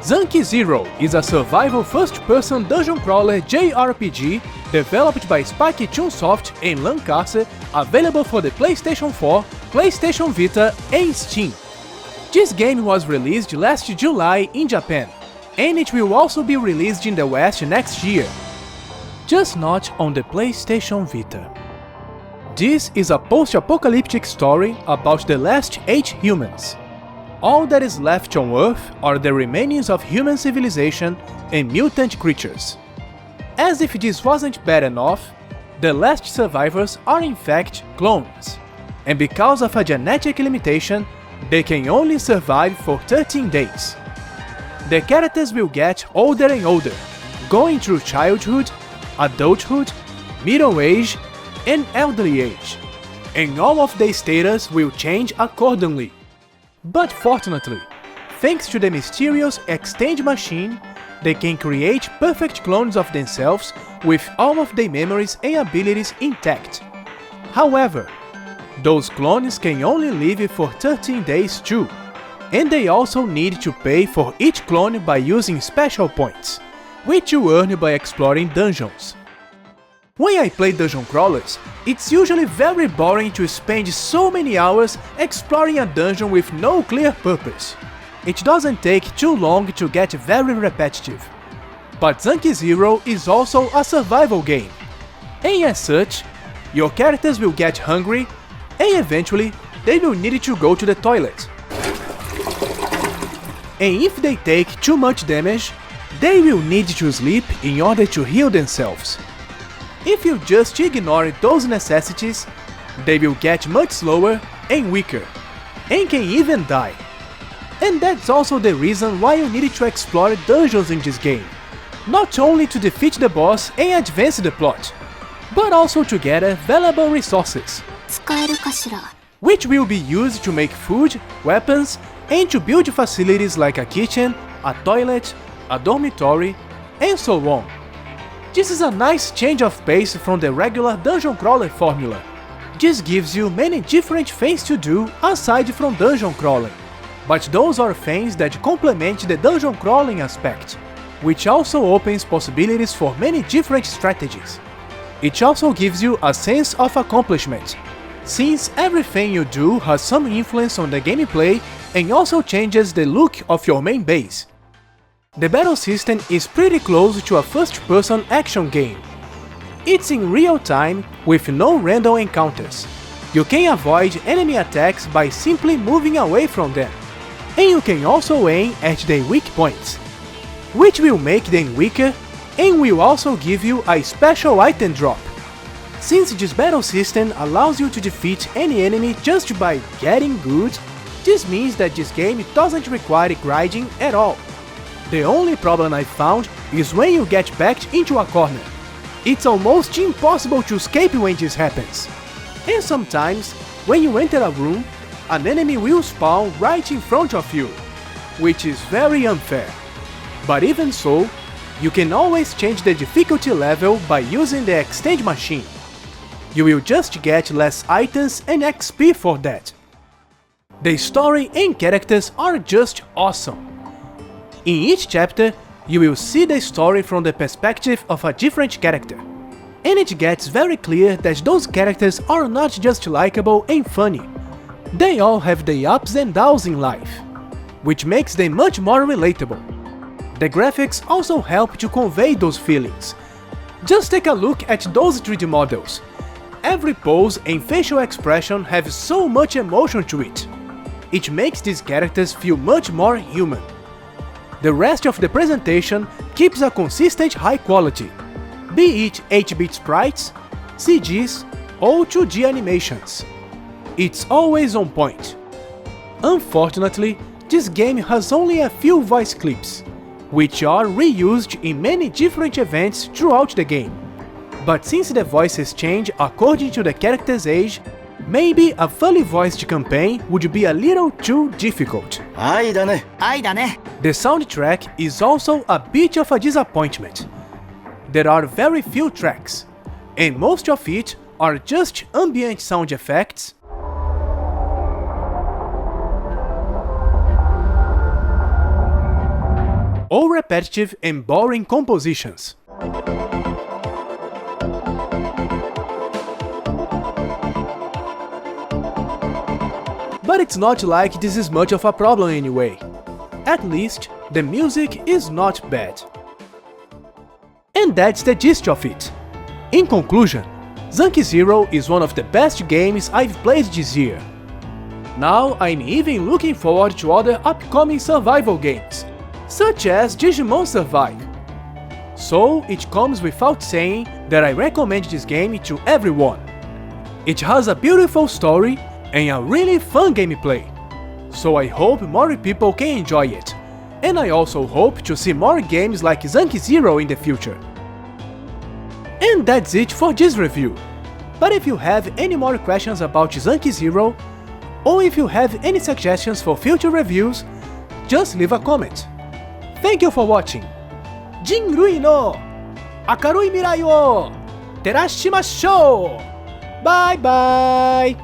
Zanki Zero is a survival first-person dungeon crawler JRPG developed by Spike Chunsoft in Lancaster, available for the PlayStation 4, PlayStation Vita and Steam. This game was released last July in Japan, and it will also be released in the West next year, just not on the PlayStation Vita. This is a post-apocalyptic story about the last 8 humans. All that is left on Earth are the remains of human civilization and mutant creatures. As if this wasn't bad enough, the last survivors are in fact clones, and because of a genetic limitation, they can only survive for 13 days. The characters will get older and older, going through childhood, adulthood, middle age, and elderly age, and all of their status will change accordingly. But fortunately, thanks to the mysterious exchange machine, they can create perfect clones of themselves with all of their memories and abilities intact. However, those clones can only live for 13 days too, and they also need to pay for each clone by using special points, which you earn by exploring dungeons. When I play dungeon crawlers, it's usually very boring to spend so many hours exploring a dungeon with no clear purpose. It doesn't take too long to get very repetitive. But Zanki Zero is also a survival game, and as such, your characters will get hungry, and eventually they will need to go to the toilet. And if they take too much damage, they will need to sleep in order to heal themselves. If you just ignore those necessities, they will get much slower and weaker, and can even die. And that's also the reason why you need to explore dungeons in this game, not only to defeat the boss and advance the plot, but also to gather valuable resources, which will be used to make food, weapons, and to build facilities like a kitchen, a toilet, a dormitory, and so on. This is a nice change of pace from the regular dungeon crawler formula. This gives you many different things to do aside from dungeon crawling, but those are things that complement the dungeon crawling aspect, which also opens possibilities for many different strategies. It also gives you a sense of accomplishment, since everything you do has some influence on the gameplay and also changes the look of your main base. The battle system is pretty close to a first-person action game. It's in real time with no random encounters. You can avoid enemy attacks by simply moving away from them, and you can also aim at their weak points, which will make them weaker and will also give you a special item drop. Since this battle system allows you to defeat any enemy just by getting good, this means that this game doesn't require grinding at all. The only problem I found is when you get backed into a corner. It's almost impossible to escape when this happens. And sometimes, when you enter a room, an enemy will spawn right in front of you, which is very unfair. But even so, you can always change the difficulty level by using the exchange machine. You will just get less items and XP for that. The story and characters are just awesome. In each chapter, you will see the story from the perspective of a different character, and it gets very clear that those characters are not just likable and funny. They all have their ups and downs in life, which makes them much more relatable. The graphics also help to convey those feelings. Just take a look at those 3D models. Every pose and facial expression have so much emotion to it. It makes these characters feel much more human. The rest of the presentation keeps a consistent high quality, be it 8-bit sprites, CGs, or 2D animations. It's always on point. Unfortunately, this game has only a few voice clips, which are reused in many different events throughout the game. But since the voices change according to the character's age, maybe a fully voiced campaign would be a little too difficult. The soundtrack is also a bit of a disappointment. There are very few tracks, and most of it are just ambient sound effects or repetitive and boring compositions. But it's not like this is much of a problem anyway. At least, the music is not bad. And that's the gist of it. In conclusion, Zanki Zero is one of the best games I've played this year. Now I'm even looking forward to other upcoming survival games, such as Digimon Survive. So it comes without saying that I recommend this game to everyone. It has a beautiful story and a really fun gameplay, so I hope more people can enjoy it, and I also hope to see more games like Zanki Zero in the future. And that's it for this review. But if you have any more questions about Zanki Zero, or if you have any suggestions for future reviews, just leave a comment. Thank you for watching! Jinrui no Akarui Mirai wo terashimashou! Bye bye!